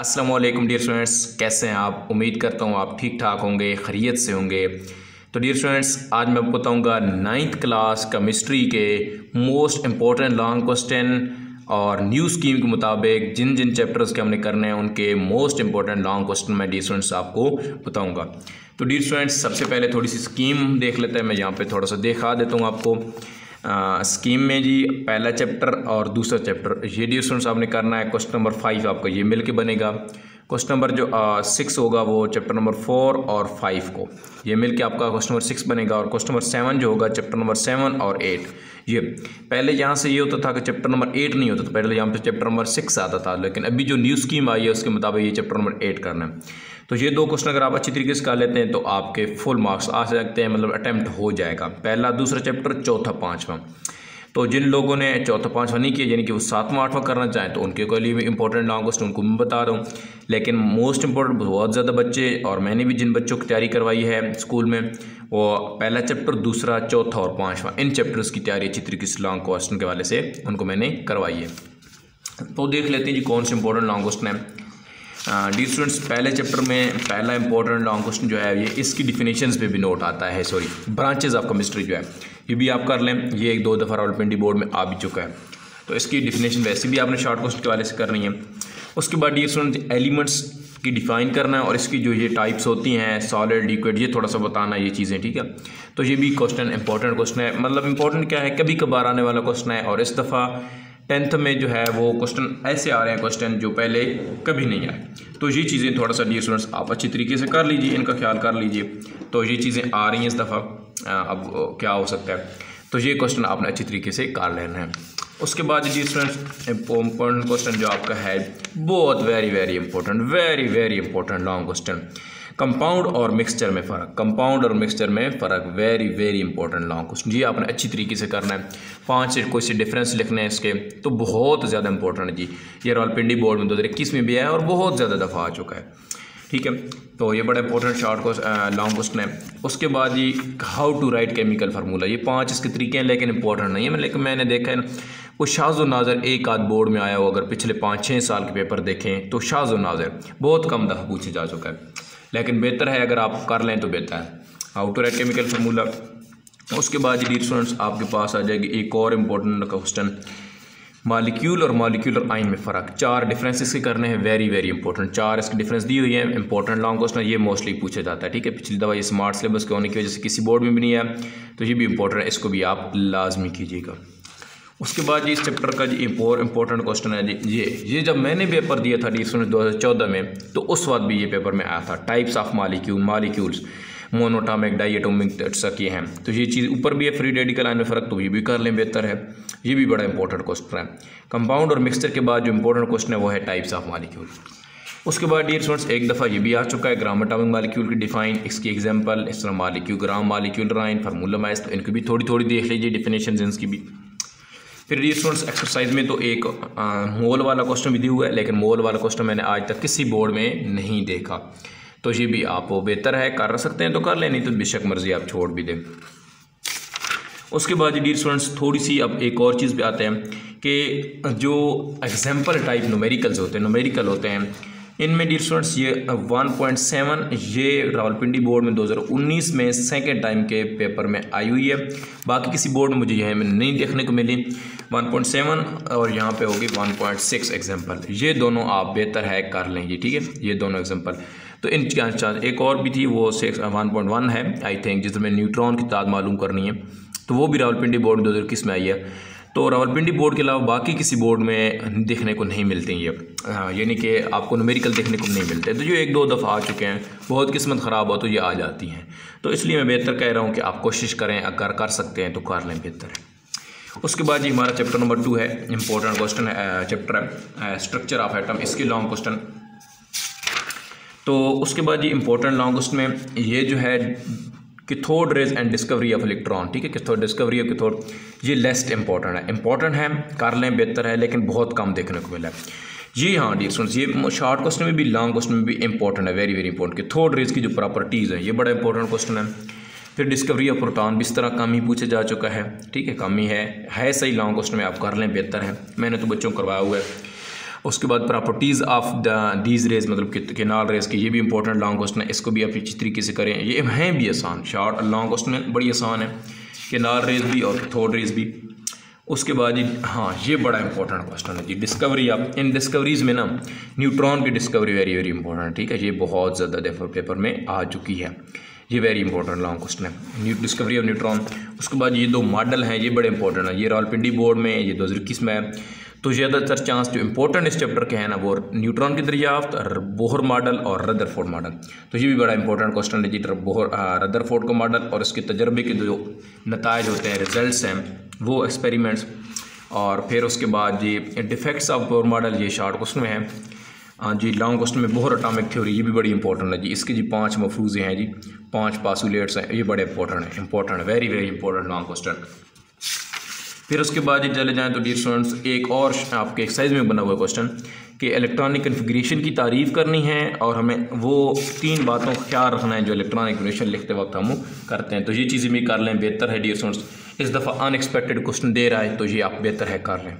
अस्सलाम वालेकुम dear students, कैसे हैं आप। उम्मीद करता हूँ आप ठीक ठाक होंगे, खैरियत से होंगे। तो डियर स्टूडेंट्स, आज मैं आपको बताऊँगा 9th क्लास केमिस्ट्री के मोस्ट इम्पॉर्टेंट लॉन्ग क्वेश्चन और न्यू स्कीम के मुताबिक जिन जिन चैप्टर्स के हमने करने हैं उनके मोस्ट इंपॉर्टेंट लॉन्ग क्वेश्चन मैं डियर स्टूडेंट्स आपको बताऊँगा। तो डियर स्टूडेंट्स, सबसे पहले थोड़ी सी स्कीम देख लेते हैं। मैं यहाँ पर थोड़ा सा दिखा देता हूँ आपको। स्कीम में जी पहला चैप्टर और दूसरा चैप्टर ये डियर स्टूडेंट्स आपने करना है। क्वेश्चन नंबर 5 आपका ये मिल के बनेगा। क्वेश्चन नंबर जो 6 होगा वो चैप्टर नंबर 4 और 5 को ये मिल के आपका क्वेश्चन नंबर 6 बनेगा। और क्वेश्चन नंबर 7 जो होगा चैप्टर नंबर 7 और 8। ये पहले यहाँ से ये होता था कि चैप्टर नंबर 8 नहीं होता था, पहले यहाँ पे चैप्टर नंबर 6 आता था, लेकिन अभी जो न्यू स्कीम आई है उसके मुताबिक ये चैप्टर नंबर 8 करना है। तो ये दो क्वेश्चन अगर आप अच्छी तरीके से कर लेते हैं तो आपके फुल मार्क्स आ सकते हैं, मतलब अटैम्प्ट हो जाएगा। पहला दूसरा चैप्टर, चौथा पाँचवा। तो जिन लोगों ने चौथा पाँचवा नहीं किया, यानी कि वो 7वां 8वां करना चाहें, तो उनके लिए भी इंपॉर्टेंट लॉन्ग क्वेश्चन उनको मैं बता रहा हूँ। लेकिन मोस्ट इंपॉर्टेंट बहुत ज़्यादा बच्चे, और मैंने भी जिन बच्चों की तैयारी करवाई है स्कूल में, वो पहला चैप्टर, दूसरा, चौथा और पाँचवा, इन चैप्टर्स की तैयारी अच्छी तरीके से लॉन्ग क्वेश्चन के वाले से उनको मैंने करवाई है। तो देख लेते हैं जी कौन से इंपॉर्टेंट लॉन्ग क्वेश्चन है। डियर स्टूडेंट्स, पहले चैप्टर में पहला इंपॉर्टेंट लॉन्ग क्वेश्चन जो है ये इसकी डिफिनेशंस पे भी नोट आता है, सॉरी ब्रांचेज ऑफ केमिस्ट्री जो है ये भी आप कर लें। ये एक दो दफ़ा रावलपिंडी बोर्ड में आ भी चुका है, तो इसकी डिफिनेशन वैसे भी आपने शॉर्ट क्वेश्चन के वाले से करनी है। उसके बाद डियर स्टूडेंट्स एलिमेंट्स की डिफ़ाइन करना है और इसकी जो ये टाइप्स होती हैं, सॉलिड, लिक्विड, ये थोड़ा सा बताना है ये चीज़ें, ठीक है। तो ये भी क्वेश्चन इंपॉर्टेंट क्वेश्चन है, मतलब इंपॉर्टेंट क्या है, कभी कभार आने वाला क्वेश्चन है। और इस दफ़ा 10th में जो है वो क्वेश्चन ऐसे आ रहे हैं, क्वेश्चन जो पहले कभी नहीं आए। तो ये चीज़ें थोड़ा सा डियर स्टूडेंट्स आप अच्छी तरीके से कर लीजिए, इनका ख्याल कर लीजिए। तो ये चीज़ें आ रही हैं इस दफ़ा, अब क्या हो सकता है, तो ये क्वेश्चन आपने अच्छी तरीके से कर लेना है। उसके बाद डियर स्टूडेंट्स इम्पोर्टेंट क्वेश्चन जो आपका है बहुत very important long question, compound और मिक्सचर में फ़र्क। कंपाउंड और मिक्सचर में फ़र्क वेरी इंपॉर्टेंट लॉन्ग क्वेश्चन, ये आपने अच्छी तरीके से करना है। 5 से कोई से डिफरेंस लिखने हैं इसके, तो बहुत ज़्यादा इंपॉर्टेंट है जी। ये रावलपिंडी बोर्ड में 2021 में भी आया और बहुत ज़्यादा दफ़ा आ चुका है, ठीक है। तो ये बड़ा इंपॉर्टेंट शॉर्ट लॉन्ग क्वेश्चन है। उसके बाद ये how to write chemical formula, ये 5 इसके तरीके हैं लेकिन इंपॉर्टेंट नहीं है। लेकिन मैंने देखा है वो शाज़ नाज़र एक आध बोर्ड में आया हो, अगर पिछले 5-6 साल के पेपर देखें तो शाज़ नाज़र बहुत कम दफ़ा पूछे जा चुका है, लेकिन बेहतर है अगर आप कर लें तो बेहतर है how to write chemical formula. उसके बाद डियर स्टूडेंट्स आपके पास आ जाएगी एक और इम्पोर्टेंट क्वेश्चन, मॉलिक्यूल और मॉलिक्यूलर आयन में फ़र्क। 4 डिफरेंस इसके करने हैं, वेरी इंपॉर्टेंट। 4 इसके डिफरेंस दी हुई है, इंपॉर्टेंट लॉन्ग क्वेश्चन, ये मोस्टली पूछा जाता है, ठीक है। पिछली दफ़ा ये स्मार्ट सिलेबस के होने की वजह से किसी बोर्ड में भी नहीं है, तो ये भी इंपॉर्टेंट है, इसको भी आप लाजमी कीजिएगा। उसके बाद जी इस चैप्टर का जी इंपॉर्टेंट क्वेश्चन है जी ये जब मैंने पेपर दिया था डियर स्टूडेंट्स 2014 में, तो उस वक्त भी ये पेपर में आया था। Types of molecules, monoatomic, diatomic, ये हैं। तो ये चीज़ ऊपर भी है, फ्री रेडिकल आयन में फ़र्क, तो ये भी कर लें, बेहतर है। ये भी बड़ा इंपॉर्टेंट क्वेश्चन है। कंपाउंड और मिक्सचर के बाद जो इंपॉर्टेंट क्वेश्चन है वो है टाइप्स ऑफ मॉलिक्यूल। उसके बाद डियर स्टूडेंट्स एक दफ़ा ये भी आ चुका है, ग्राम एटॉमिक मॉलिक्यूल की डिफाइन, इसकी एग्जांपल, इस तरह molecule, gram molecular ion, formula match, तो इनकी भी थोड़ी देख लीजिए डिफिनेशन इनकी भी। फिर डियर स्टूडेंट्स एक्सरसाइज में तो एक मोल वाला क्वेश्चन भी दिया हुआ है, लेकिन मोल वाला क्वेश्चन मैंने आज तक किसी बोर्ड में नहीं देखा, तो ये भी आप बेहतर है कर सकते हैं तो कर लें, नहीं तो बेशक मर्जी आप छोड़ भी दें। उसके बाद डियर स्टूडेंट्स थोड़ी सी अब एक और चीज़ पे आते हैं कि जो एग्जाम्पल टाइप न्यूमेरिकल होते हैं इनमें डियर स्टूडेंट्स ये 1.7 ये रावलपिंडी बोर्ड में 2019 में सेकेंड टाइम के पेपर में आई हुई है। बाकी किसी बोर्ड में मुझे यह नहीं देखने को मिली। 1.7 और यहाँ पे होगी 1.6 एग्जाम्पल, ये दोनों आप बेहतर है कर लेंगे, ठीक है, ये दोनों एग्जाम्पल। तो इनकी चांस एक और भी थी, वो 1.1 है आई थिंक, जिसमें न्यूट्रॉन की तादाद मालूम करनी है, तो वो भी रावलपिंडी बोर्ड 2021 में आई है। तो रावलपिंडी बोर्ड के अलावा बाकी किसी बोर्ड में देखने को नहीं मिलते ये, यानी कि आपको न्यूमेरिकल देखने को नहीं मिलते। तो जो एक दो दफ़ा आ चुके हैं, बहुत किस्मत ख़राब हो तो ये आ जाती हैं। तो इसलिए मैं बेहतर कह रहा हूँ कि आप कोशिश करें, अगर कर सकते हैं तो कर लें, बेहतर है। उसके बाद जी हमारा चैप्टर नंबर 2 है, इंपॉर्टेंट क्वेश्चन है, चैप्टर है स्ट्रक्चर ऑफ एटम, इसके लॉन्ग क्वेश्चन। तो उसके बाद जी इंपॉर्टेंट लॉन्ग क्वेश्चन में ये जो है cathode rays and discovery of electron, ठीक है, कैथोड, डिस्कवरी ऑफ कैथोड, ये लेस्ट इंपॉर्टेंट है, कर लें, बेहतर है, लेकिन बहुत कम देखने को मिला है जी। हाँ डियर स्टूडेंट्स, ये शॉर्ट क्वेश्चन में भी लॉन्ग क्वेश्चन में भी इंपॉर्टेंट है, वेरी इंपॉर्टेंट। कैथोड रेज की जो प्रॉपर्टीज़ हैं ये बड़ा इंपॉर्टेंट क्वेश्चन है। फिर डिस्कवरी ऑफ प्रोटॉन भी इस तरह कम ही पूछा जा चुका है, ठीक है, कम ही है सही लॉन्ग क्वेश्चन में, आप कर लें, बेहतर है, मैंने तो बच्चों को करवाया हुआ है। उसके बाद प्रॉपर्टीज़ ऑफ दीज रेज मतलब केनाल रेज की, ये भी इंपॉर्टेंट लॉन्ग क्वेश्चन है, इसको भी आप अच्छी तरीके से करें। ये हैं भी आसान, शॉर्ट लॉन्ग क्वेश्चन में बड़ी आसान है, केनाल रेज भी और थर्ड रेज भी। उसके बाद जी हाँ, ये बड़ा इंपॉर्टेंट क्वेश्चन है जी, डिस्कवरी आप इन डिस्कवरीज़ में ना न्यूट्रॉन की डिस्कवरी वेरी वेरी इंपॉर्टेंट, ठीक है, ये बहुत ज़्यादा दफ़ा पेपर में आ चुकी है, ये वेरी इंपॉर्टेंट लॉन्ग क्वेश्चन है, डिस्कवरी ऑफ न्यूट्रॉन। उसके बाद ये दो मॉडल हैं, ये बड़े इंपॉर्टेंट हैं, ये रावलपिंडी बोर्ड में, ये 2021 में है। तो ज़्यादातर चांस जो इंपॉर्टेंट इस चैप्टर के हैं ना वो न्यूट्रॉन की दरियाफ्त, बोहर मॉडल और रदरफोर्ड मॉडल। तो ये भी बड़ा इंपॉर्टेंट क्वेश्चन है जी, रदरफोर्ड का मॉडल और इसके तजर्बे के जो नताइज होते हैं, रिजल्ट्स हैं वो एक्सपेरिमेंट्स। और फिर उसके बाद जी डिफेक्ट्स ऑफ बोहर मॉडल, ये शॉर्ट क्वेश्चन में है। हाँ जी, लॉन्ग क्वेश्चन में बोहर एटॉमिक थ्योरी, ये भी बड़ी इंपॉर्टेंट है जी, इसके जी 5 मफरूज़े हैं जी, 5 पासूलेट्स हैं, ये बड़े important very very important long question. फिर उसके बाद ये चले जाएँ तो डियर स्टूडेंट्स एक और आपके एक्सरसाइज में बना हुआ क्वेश्चन कि इलेक्ट्रॉनिक कन्फिग्रेशन की तारीफ़ करनी है और हमें वो 3 बातों का ख्याल रखना है जो इलेक्ट्रॉनिक कन्फिग्रेशन लिखते वक्त हम करते हैं। तो ये चीज़ें भी कर लें, बेहतर है डियर स्टूडेंट्स, इस दफ़ा अनएक्सपेक्टेड क्वेश्चन दे रहा है तो ये आप बेहतर है कर लें।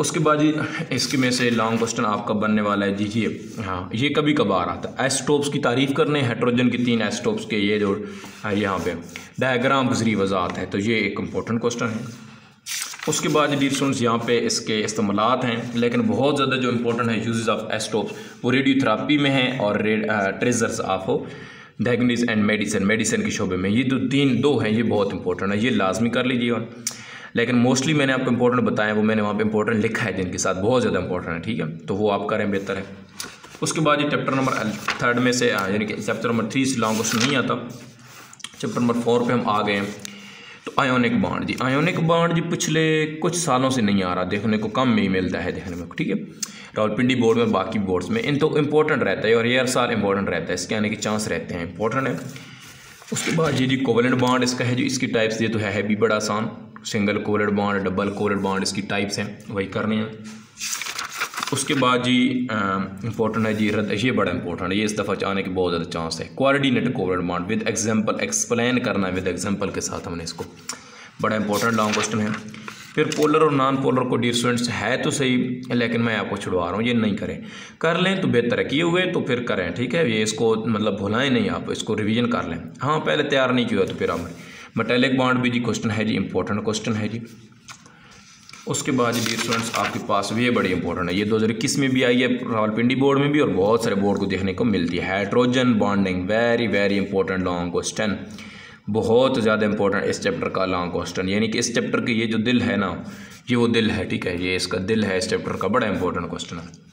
उसके बाद जी इसके में से लॉन्ग क्वेश्चन आपका बनने वाला है जी, ये हाँ, ये कभी कभार आता है, एस्टोप्स की तारीफ़ करने, हाइड्रोजन की 3 एस्टोप्स के ये जो यहाँ पे डायग्राम गुजरी वजात है, तो ये एक इम्पोर्टेंट क्वेश्चन है। उसके बाद डियर स्टूडेंट्स यहाँ पे इसके इस्तेमालात हैं, लेकिन बहुत ज़्यादा जो इंपॉर्टेंट है यूजेस ऑफ एस्टोप्स वो रेडियोथेरापी में है और treasures of diagnosis and medicine के शोबे में, ये दो हैं, ये बहुत इंपॉर्टेंट है, ये लाजमी कर लीजिएगा। लेकिन मोस्टली मैंने आपको इंपॉर्टेंट बताया वो मैंने वहाँ पे इंपॉर्टेंट लिखा है जिनके साथ बहुत ज़्यादा इंपॉर्टेंट है, ठीक है, तो वो आप करें बेहतर है। उसके बाद ये चैप्टर नंबर 3 में से यानी कि चैप्टर नंबर 3 से लॉन्ग क्वेश्चन नहीं आता, चैप्टर नंबर 4 पे हम आ गए हैं। तो आयोनिक बॉन्ड जी, आयोनिक बॉन्ड जी पिछले कुछ सालों से नहीं आ रहा, देखने को कम में ही मिलता है देखने में, ठीक है, रावलपिंडी बोर्ड में बाकी बोर्ड्स में इन तो इंपॉर्टेंट रहता है और ये हर साल इंपॉर्टेंट रहता है, इसके आने के चांस रहते हैं, इंपॉर्टेंट है। उसके बाद ये जी कोवेलेंट बॉन्ड इसका है जी, इसकी टाइप्स ये तो है भी बड़ा आसान, single covalent bond, double covalent bond, इसकी टाइप्स हैं वही करने हैं। उसके बाद जी इंपॉर्टेंट है जी ये बड़ा इंपॉर्टेंट है, ये इस दफ़ा आने के बहुत ज़्यादा चांस है, coordinate covalent bond with example, explain करना है विद एग्जांपल के साथ हमने इसको, बड़ा इंपॉर्टेंट लॉन्ग क्वेश्चन है। फिर पोलर और नॉन पोलर को डियर स्टूडेंट्स है तो सही, लेकिन मैं आपको छुड़वा रहा हूँ, ये नहीं करें, कर लें तो बेहतर है, किए हुए तो फिर करें, ठीक है, ये इसको मतलब भुलाएं नहीं, आप इसको रिवीजन कर लें। हाँ, पहले तैयार नहीं किया तो फिर आप मेटेलिक बॉन्ड भी जी क्वेश्चन है जी, इंपॉर्टेंट क्वेश्चन है जी। उसके बाद जी डियर स्टूडेंट्स आपके पास भी ये बड़ी इंपॉर्टेंट है, ये 2021 में भी आई है रावलपिंडी बोर्ड में भी और बहुत सारे बोर्ड को देखने को मिलती है, hydrogen bonding, very very important long question, बहुत ज़्यादा इंपॉर्टेंट इस चैप्टर का लॉन्ग क्वेश्चन, यानी कि इस चैप्टर के ये जो दिल है ना, ये वो दिल है, ठीक है, ये इसका दिल है इस चैप्टर का, बड़ा इंपॉर्टेंट क्वेश्चन है।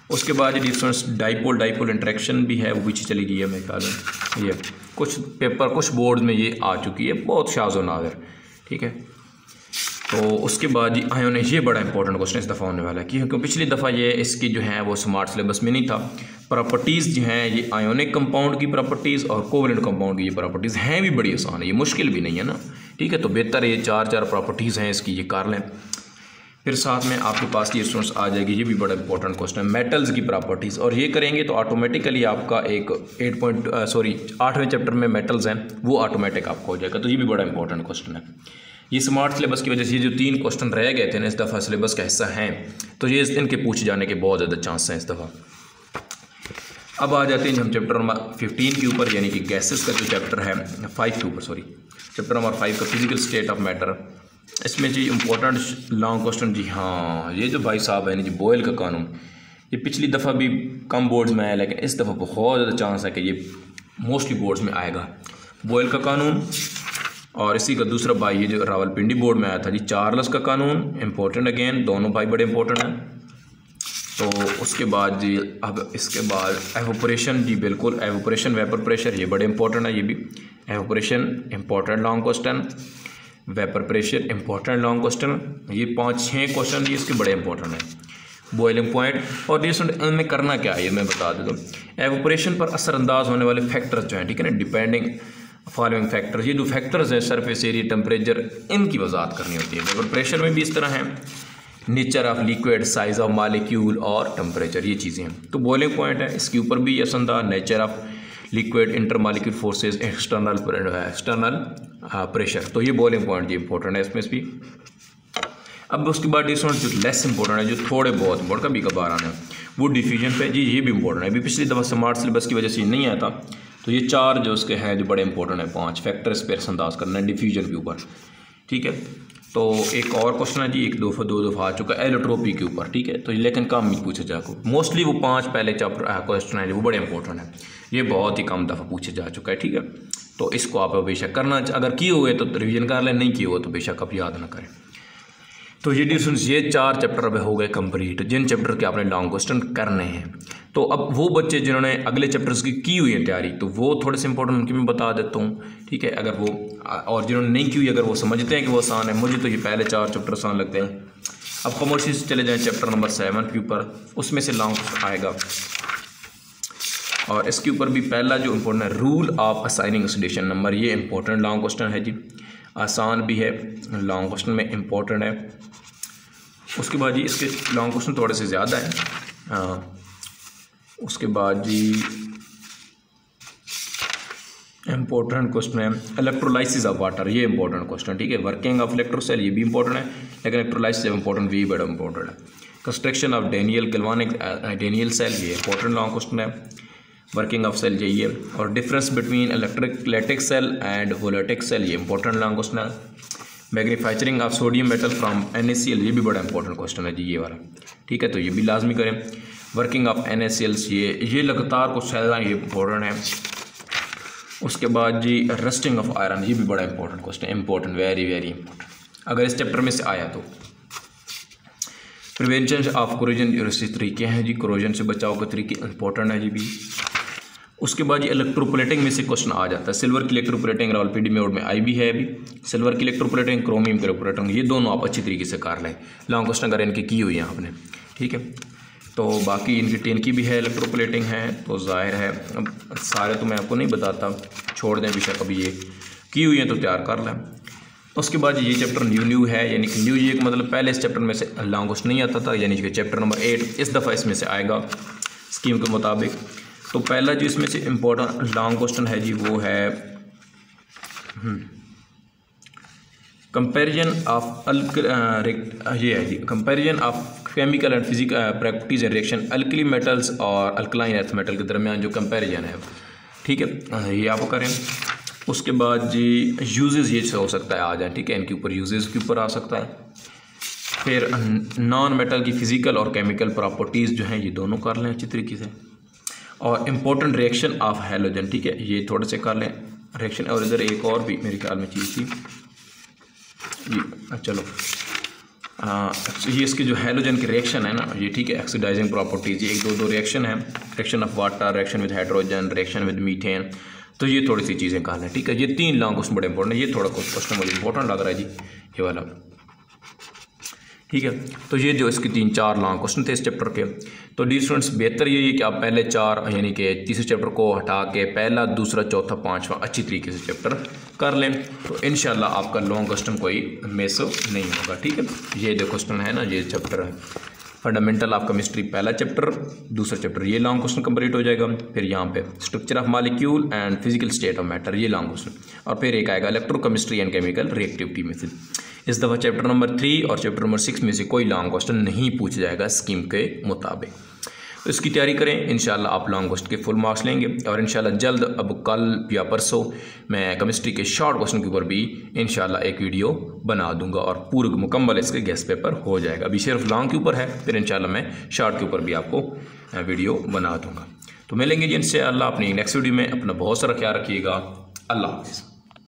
उसके बाद ये डिफरेंस डाइपोल इंटरेक्शन भी है, वो पीछे चली गई है मेरे ख्याल में, ये कुछ पेपर कुछ बोर्ड में ये आ चुकी है, बहुत शाज़ो नाज़िर, ठीक है। तो उसके बाद जी आयोनिक, ये बड़ा इंपॉर्टेंट क्वेश्चन इस दफ़ा होने वाला है, क्योंकि पिछली दफ़ा ये इसकी जो है वो स्मार्ट सिलेबस में नहीं था। प्रॉपर्टीज़ जो हैं ये आयोनिक कंपाउंड की प्रॉपर्टीज़ और कोवेलेंट कंपाउंड की ये प्रॉपर्टीज़ हैं भी बड़ी आसान है, ये मुश्किल भी नहीं है ना, ठीक है, तो बेहतर है ये 4 प्रॉपर्टीज़ हैं इसकी, ये कर लें। फिर साथ में आपके पास ये स्टूडेंट्स आ जाएगी, ये भी बड़ा इंपॉर्टेंट क्वेश्चन है, मेटल्स की प्रॉपर्टीज़, और ये करेंगे तो ऑटोमेटिकली आपका एक 8वें चैप्टर में मेटल्स हैं वो ऑटोमेटिक आपको हो जाएगा, तो ये भी बड़ा इंपॉर्टेंट क्वेश्चन है। ये स्मार्ट सिलेबस की वजह से ये जो 3 क्वेश्चन रह गए थे ना इस दफ़ा सिलेबस का हिस्सा हैं, तो ये इनके पूछे जाने के बहुत ज़्यादा चांस हैं इस दफ़ा। अब आ जाते हैं हम चैप्टर नंबर 15 के ऊपर, यानी कि गैसेस का जो चैप्टर है 5 के ऊपर, चैप्टर नंबर 5 का फिजिकल स्टेट ऑफ मैटर। इसमें जी इंपॉर्टेंट लॉन्ग क्वेश्चन जी, हाँ, ये जो भाई साहब है ना जी बॉयल का कानून, ये पिछली दफ़ा भी कम बोर्ड्स में आया, लेकिन इस दफ़ा बहुत ज़्यादा चांस है कि ये मोस्टली बोर्ड्स में आएगा, बॉयल का कानून। और इसी का दूसरा भाई ये जो रावलपिंडी बोर्ड में आया था जी चार्ल्स का कानून, इंपॉर्टेंट अगेन, दोनों भाई बड़े इंपॉर्टेंट हैं। तो उसके बाद जी अब इसके बाद एवोपरेशन जी, बिल्कुल एवोपरेशन, वेपर प्रेशर, ये बड़े इंपॉर्टेंट है, ये भी evaporation important long question, vapour pressure important long question, ये 5-6 क्वेश्चन जी इसके बड़े इंपॉर्टेंट हैं। बॉइलिंग पॉइंट और इनमें करना क्या है ये मैं बता देता हूँ। एवोपरेशन पर असरअंदाज होने वाले फैक्टर्स जो हैं, ठीक है ना, डिपेंडिंग फॉलोइंग फैक्टर्स, ये जो फैक्टर्स हैं सरफेस एरिया, टेम्परेचर, इनकी वजाहत करनी होती है। वेपर प्रेशर में भी इस तरह है, nature of liquid, size of molecule और टेम्परेचर, ये चीज़ें हैं। तो बॉइलिंग पॉइंट है, इसके ऊपर भी असरअंदाज, nature of liquid, intermolecular forces, external pressure, तो ये बॉइलिंग पॉइंट ये इंपॉर्टेंट है इसमें भी। अब उसके बाद स्टूडेंट जो लेस इंपॉर्टेंट है, जो थोड़े बहुत इंपॉर्टेंट कभी कभार आना है, वो डिफिजन पे जी, ये भी इंपॉर्टेंट है। अभी पिछली दफ़ा स्मार्ट सिलेबस की वजह से ये नहीं आया था, तो ये 4 जो उसके हैं जो बड़े इंपॉर्टेंट है, 5 फैक्टर स्पेस अंदाज करना है डिफिजन के ऊपर, ठीक है। तो एक और क्वेश्चन है जी, एक दो दफ़ा आ चुका है एलोट्रोपी के ऊपर, ठीक है। तो लेकिन कम ही पूछा जा चुका, मोस्टली वो 5 पहले चैप्टर क्वेश्चन है वो बड़े इंपॉर्टेंट है, ये बहुत ही कम दफ़ा पूछा जा चुका है, ठीक है। तो इसको आप बेशक करना, अगर किए हुए तो रिवीजन कर लें, नहीं किए हुए तो बेशक आप याद ना करें। तो ये डिस्टेंस, ये 4 चैप्टर अब हो गए कंप्लीट, जिन चैप्टर के आपने लॉन्ग क्वेश्चन करने हैं। तो अब वो बच्चे जिन्होंने अगले चैप्टर्स की हुई है तैयारी, तो वो थोड़े से इंपॉर्टेंट उनकी मैं बता देता हूँ, ठीक है। अगर वो, और जिन्होंने नहीं की हुई, अगर वो समझते हैं कि वो आसान है, मुझे तो ये पहले 4 चैप्टर आसान लगते हैं। अब कमर्शियल से चले जाएँ चैप्टर नंबर 7 के ऊपर, उसमें से लॉन्ग आएगा, और इसके ऊपर भी पहला जो इम्पोर्टेंट है, rule of assigning oxidation number, ये इंपॉर्टेंट लॉन्ग क्वेश्चन है जी, आसान भी है, लॉन्ग क्वेश्चन में इंपॉर्टेंट है। उसके बाद जी इसके लॉन्ग क्वेश्चन थोड़े से ज़्यादा है। उसके बाद जी इंपॉर्टेंट क्वेश्चन है इलेक्ट्रोलाइसिस ऑफ वाटर, ये इंपॉर्टेंट क्वेश्चन, ठीक है। वर्किंग ऑफ इलेक्ट्रोसेल, ये भी इंपॉर्टेंट है, लेकिन इलेक्ट्रोलाइसिस इंपॉर्टेंट, भी बड़ा इंपॉर्टेंट है। कंस्ट्रक्शन ऑफ डेनियल सेल, ये इंपॉर्टेंट लॉन्ग क्वेश्चन है। वर्किंग ऑफ सेल चाहिए, और difference between electric cell and voltaic cell, ये इंपॉर्टेंट लॉन्ग क्वेश्चन है। Manufacturing of sodium metal from NaCl, ये भी बड़ा इंपॉर्टेंट क्वेश्चन है जी, ये वाला, ठीक है। तो ये भी लाजमी करें। वर्किंग ऑफ NaCl, ये लगातार कुछ ज़्यादा ये इंपॉर्टेंट है। उसके बाद जी रस्टिंग ऑफ आयरन, ये भी बड़ा important question, important, very very important, अगर इस चैप्टर में से आया तो। प्रिवेंशन ऑफ कोरोजन, जो तरीके हैं जी कोरोजन से बचाव के तरीके, इंपॉर्टेंट है जी भी। उसके बाद ये इलेक्ट्रोप्लेटिंग में से क्वेश्चन आ जाता है। सिल्वर की इलेक्ट्रोप्लेटिंग रावलपिंडी में में आई भी है अभी, सिल्वर की इलेक्ट्रोप्लेटिंग, क्रोमियम की इलेक्ट्रोप्लेटिंग, ये दोनों आप अच्छी तरीके से कर लें, लॉन्ग क्वेश्चन अगर इनकी की हुई है आपने, ठीक है। तो बाकी इनकी 10 की भी है इलेक्ट्रोप्लेटिंग है, तो जाहिर है अब सारे तो मैं आपको नहीं बताता, छोड़ दें बेशक, अभी ये की हुई है तो तैयार कर लें। उसके बाद ये चैप्टर न्यू है, यानी कि न्यू ये मतलब पहले इस चैप्टर में से लॉन्ग क्वेश्चन नहीं आता था, यानी कि चैप्टर नंबर 8 इस दफ़ा इसमें से आएगा स्कीम के मुताबिक। तो पहला जो इसमें से इम्पोर्टेंट लॉन्ग क्वेश्चन है जी, वो है कंपैरिजन ऑफ ये है जी, comparison of chemical and physical properties and reaction alkali metals और अल्कलाइन अर्थ मेटल के दरमियान जो कंपैरिजन है, ठीक है, ये आप करें। उसके बाद जी यूजेस, ये हो सकता है आ जाए, ठीक है, इनके ऊपर यूजेस के ऊपर आ सकता है। फिर नॉन मेटल की फिजिकल और केमिकल प्रॉपर्टीज़ जो हैं, ये दोनों कर लें अच्छी तरीके से। और इम्पोर्टेंट रिएक्शन ऑफ हैलोजन, ठीक है, ये थोड़े से कर लें रिएक्शन। और इधर एक और भी मेरे ख्याल में चीज़ थी ये, चलो ये इसके जो हैलोजन के रिएक्शन है ना, ये ठीक है, ऑक्सीडाइजिंग प्रॉपर्टीज़, ये 1-2 रिएक्शन है, reaction of water, reaction with hydrogen, reaction with methane, तो ये थोड़ी सी चीज़ें कर लें, ठीक है। ये 3 लॉन्ग क्वेश्चन बड़े इंपॉर्टेंट है, ये थोड़ा कुछ क्वेश्चन मुझे इंपॉर्टेंट लग रहा है जी, ये वाला, ठीक है। तो ये जो इसके 3-4 लॉन्ग क्वेश्चन थे इस चैप्टर के। तो डी स्टूडेंट्स, बेहतर यही है कि आप पहले 4 यानी कि तीसरे चैप्टर को हटा के पहला, दूसरा, चौथा, 5वां अच्छी तरीके से चैप्टर कर लें, तो इंशाल्लाह आपका लॉन्ग क्वेश्चन कोई मिस नहीं होगा, ठीक है। ये जो क्वेश्चन है ना, ये चैप्टर है फंडामेंटल ऑफ केमिस्ट्री, पहला चैप्टर, दूसरा चैप्टर ये लॉन्ग क्वेश्चन कंप्लीट हो जाएगा। फिर यहाँ पे structure of molecule and physical state of matter, ये लॉन्ग क्वेश्चन, और फिर एक आएगा electrochemistry and chemical reactivity method. इस दफ़ा चैप्टर नंबर 3 और चैप्टर नंबर 6 में से कोई लॉन्ग क्वेश्चन नहीं पूछा जाएगा स्कीम के मुताबिक। तो इसकी तैयारी करें, इंशाल्लाह आप लॉन्ग क्वेश्चन के फुल मार्क्स लेंगे। और इंशाल्लाह जल्द, अब कल या परसों, मैं केमिस्ट्री के शॉर्ट क्वेश्चन के ऊपर भी इंशाल्लाह एक वीडियो बना दूंगा, और पूरे मुकम्मल इसके गेस्ट पेपर हो जाएगा। अभी सिर्फ लॉन्ग के ऊपर है, फिर इंशाल्लाह मैं शॉर्ट के ऊपर भी आपको वीडियो बना दूँगा। तो मिलेंगे जी इंशाल्लाह अपनी नेक्स्ट वीडियो में। अपना बहुत सारा ख्याल रखिएगा। अल्लाह हाफ़िज़।